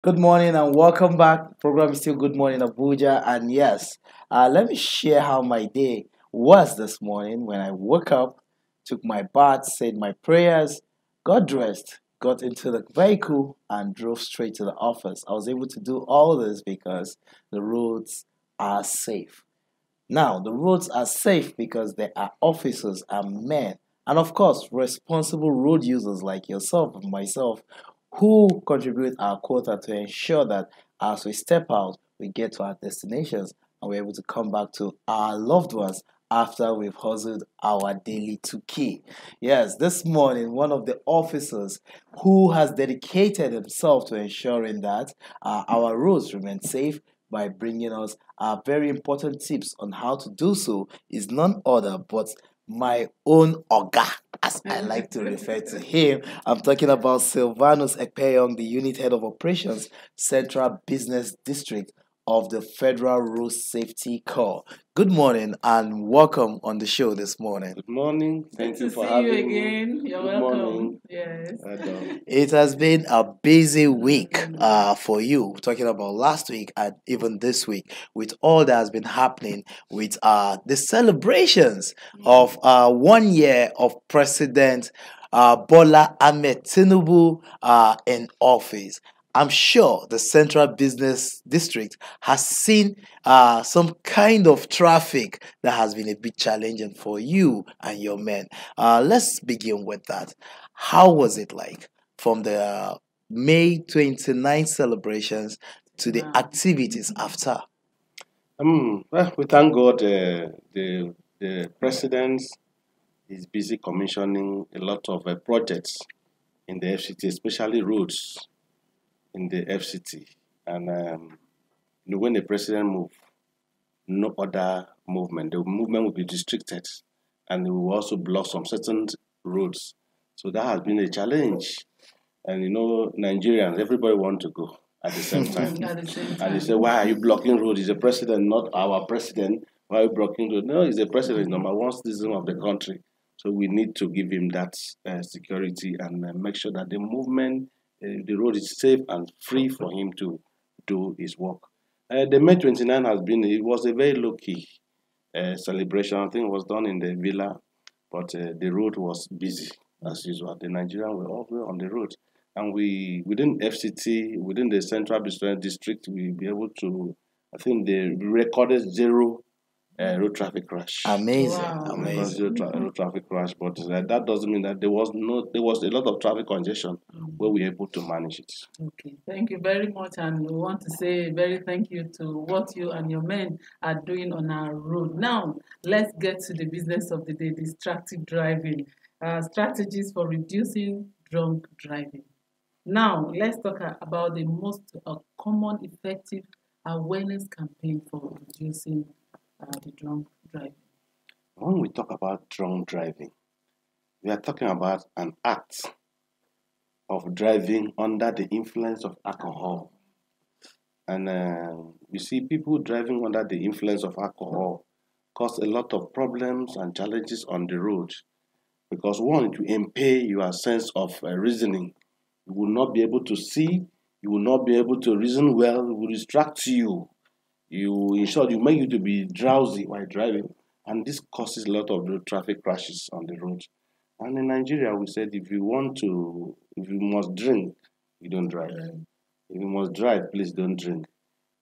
Good morning and welcome back. Program is still Good Morning Abuja, and yes, let me share how my day was this morning when I woke up, took my bath, said my prayers, got dressed, got into the vehicle, and drove straight to the office. I was able to do all this because the roads are safe. Now, the roads are safe because there are officers and men, and of course, responsible road users like yourself and myself who contribute our quota to ensure that as we step out, we get to our destinations and we're able to come back to our loved ones after we've hustled our daily 2K. Yes, this morning, one of the officers who has dedicated himself to ensuring that our roads remain safe by bringing us very important tips on how to do so is none other but my own Oga, as I like to refer to him. I'm talking about Silvanus Ekpeyong, the unit head of operations, Central Business District of the Federal Road Safety Corps. Good morning and welcome on the show this morning. Good morning. Good Thank to you for see you having me. again. You're Good welcome. morning. Yes. It has been a busy week for you, talking about last week and even this week, with all that has been happening with the celebrations of 1 year of President Bola Ahmed Tinubu in office. I'm sure the Central Business District has seen some kind of traffic that has been a bit challenging for you and your men. Let's begin with that. How was it like from the May 29th celebrations to the Wow. activities after? Well, we thank God the president is busy commissioning a lot of projects in the FCT, especially roads in the FCT. And when the president moves, no other movement. The movement will be restricted and it will also block some certain roads. So that has been a challenge. And Nigerians, everybody want to go at the same time. At the same And they time. say, why are you blocking road? Is the president not our president? Why are you blocking road? No, he's the president, number one citizen of the country. So we need to give him that security and make sure that the movement, the road is safe and free for him to do his work. The May 29 it was a very low-key celebration. I think it was done in the villa, but the road was busy as usual. The Nigerians were all on the road. And we, within FCT, within the Central Business District, we be able to, I think they recorded zero road traffic crash. Amazing, Wow. Because amazing. road traffic crash, but that doesn't mean that there was a lot of traffic congestion where we were able to manage it. Okay. Thank you very much. And we want to say very thank you to what you and your men are doing on our road. Now, let's get to the business of the day, distracted driving. Strategies for reducing drunk driving. Now, let's talk about the most common effective awareness campaign for reducing the drunk driving. When we talk about drunk driving, we are talking about an act of driving under the influence of alcohol. And you see, people driving under the influence of alcohol cause a lot of problems and challenges on the road because one, it will impair your sense of reasoning. You will not be able to see, you will not be able to reason well, it will distract you. In short, you make you to be drowsy while driving, and this causes a lot of road traffic crashes on the road. And in Nigeria, we said if you must drink, you don't drive. If you must drive, please don't drink.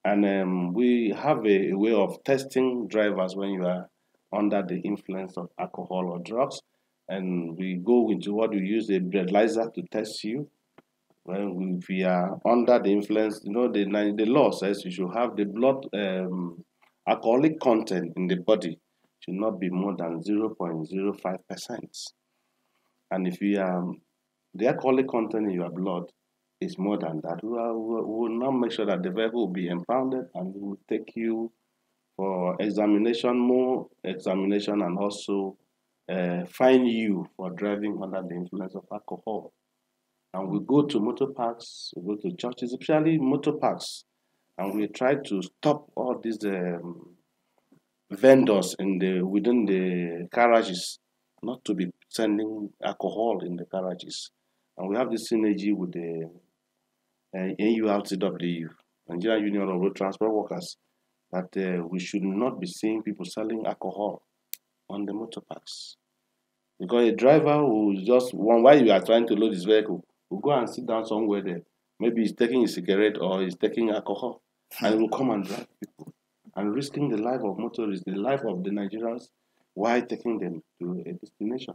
And we have a way of testing drivers when you are under the influence of alcohol or drugs. And we go into what we use a breathalyzer to test you. When we are under the influence, the law says you should have the blood alcoholic content in the body should not be more than 0.05%. And if you the alcoholic content in your blood is more than that, we will now make sure that the vehicle will be impounded and we will take you for examination, more examination, and also fine you for driving under the influence of alcohol. And we go to motor parks, we go to churches, especially motor parks, and we try to stop all these vendors within the garages not to be sending alcohol in the garages. And we have this synergy with the NURTW, Nigerian Union of Road Transport Workers, that we should not be seeing people selling alcohol on the motor parks. Because a driver who just one while you are trying to load his vehicle will go and sit down somewhere there. Maybe he's taking a cigarette or he's taking alcohol, and he will come and drive people and risking the life of motorists, the life of the Nigerians, while taking them to a destination.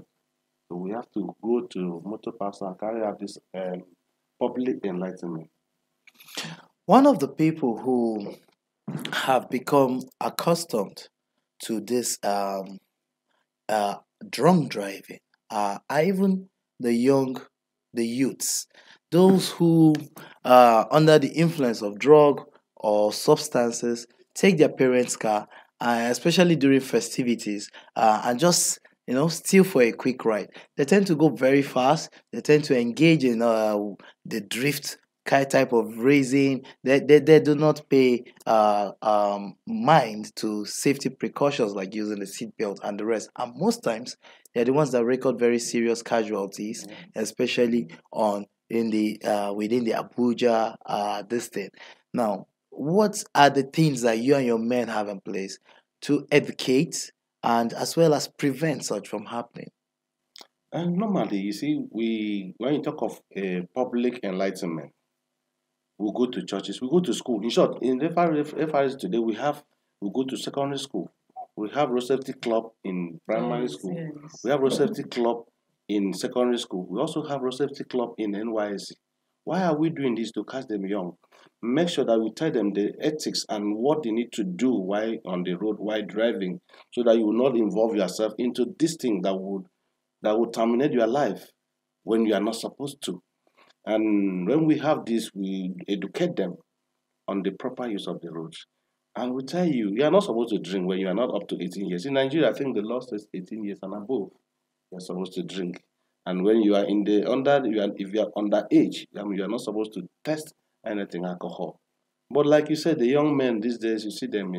So we have to go to motor parks and carry out this public enlightenment. One of the people who have become accustomed to this uh, drunk driving are even the young, the youths, those who under the influence of drug or substances take their parents' car, especially during festivities, and just steal for a quick ride. They tend to go very fast. They tend to engage in the drift type of racing. They do not pay mind to safety precautions like using the seatbelt and the rest. And most times, they're the ones that record very serious casualties, especially on in the within the Abuja this thing. Now, what are the things that you and your men have in place to educate and as well as prevent such from happening? And normally, you see, we when you talk of public enlightenment, we go to churches, we go to school. In short, in the FRS today, we go to secondary school. We have road safety club in primary Yes, school. yes. We have road safety club in secondary school. We also have road safety club in NYSC. Why are we doing this to catch them young? Make sure that we tell them the ethics and what they need to do while on the road, while driving, so that you will not involve yourself into this thing that would terminate your life when you are not supposed to. And when we have this, we educate them on the proper use of the roads. And we tell you, you are not supposed to drink when you are not up to 18 years. In Nigeria, I think the law says 18 years and above, you're supposed to drink. And when you are in the under, if you are underage, I mean, you are not supposed to test anything alcohol. But like you said, the young men these days, you see them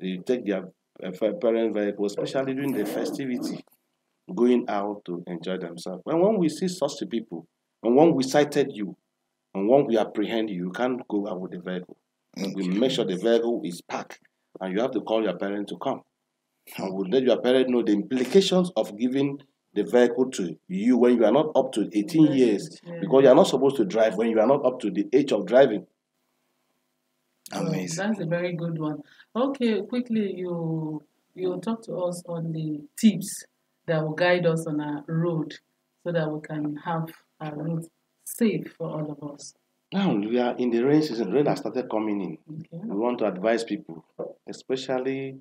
they take their parent vehicle, especially during the festivity, going out to enjoy themselves. And when we see such people, and when we cited you, and when we apprehend you, you can't go out with the vehicle. We make sure the vehicle is parked, and you have to call your parent to come. And we'll let your parent know the implications of giving the vehicle to you when you are not up to 18 years, Yeah. because you are not supposed to drive when you are not up to the age of driving. Well, Amazing. that's a very good one. Okay, quickly you talk to us on the tips that will guide us on our road so that we can have our road safe for all of us. Now we are in the rain season. Rain has started coming in. Okay. We want to advise people, especially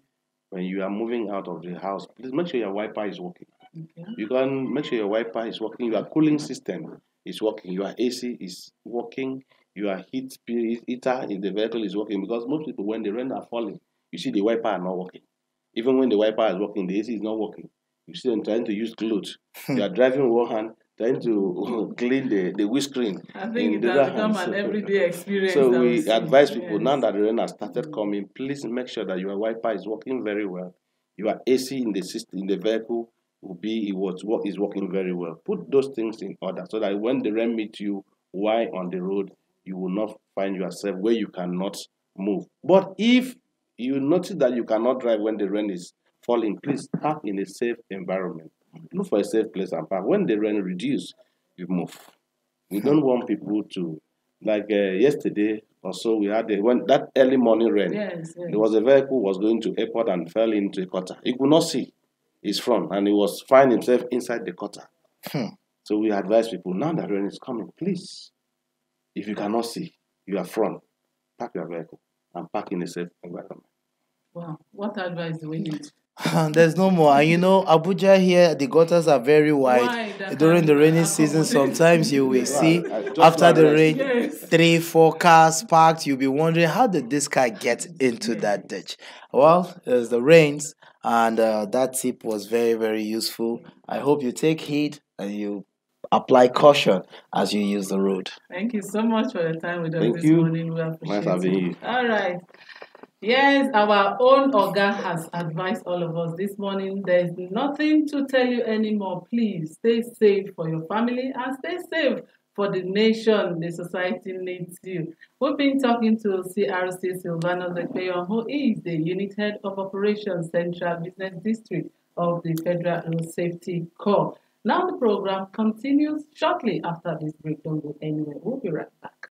when you are moving out of the house, please make sure your wiper is working. Okay. You can make sure your wiper is working, your cooling system is working, your AC is working, your heater in the vehicle is working. Because most people, when the rain are falling, you see the wiper are not working. Even when the wiper is working, the AC is not working. You see them trying to use clothes. You are driving with one hand, trying to clean the windscreen I think in it the has other become hand. an So, everyday experience so that we we see. advise people now Yes. that the rain has started coming, please make sure that your wiper is working very well. Your AC in the system in the vehicle will be what is working very well. Put those things in order so that when the rain meets you while on the road, you will not find yourself where you cannot move. But if you notice that you cannot drive when the rain is falling, please park in a safe environment. Look for a safe place and park. When the rain reduces, you move. We don't want people to, like yesterday or so, we had when that early morning rain. Yes, There yes. was a vehicle was going to airport and fell into a gutter. He could not see his front, and he was finding himself inside the gutter. Hmm. So we advise people now that rain is coming, please, if you cannot see your front, park your vehicle and park in a safe environment. Wow. What advice do we need? There's no more. And Abuja here, the gutters are very wide. Why that During can the rainy season, accommodate? sometimes you will Yes. see Just after now, the I rain, see. Yes. three, four cars parked. You'll be wondering, how did this car get into that Yes. ditch? Well, there's the rains, and that tip was very, very useful. I hope you take heed and you apply caution as you use the road. Thank you so much for your time with us Thank this you. morning. We Nice appreciate having it. you. All right. Yes, our own Oga has advised all of us this morning. There's nothing to tell you anymore. Please stay safe for your family and stay safe for the nation. The society needs you. We've been talking to CRC Silvano Zekpeyon, who is the unit head of Operations Central Business District of the Federal Road Safety Corps. Now the program continues shortly after this break. Don't go anywhere. We'll be right back.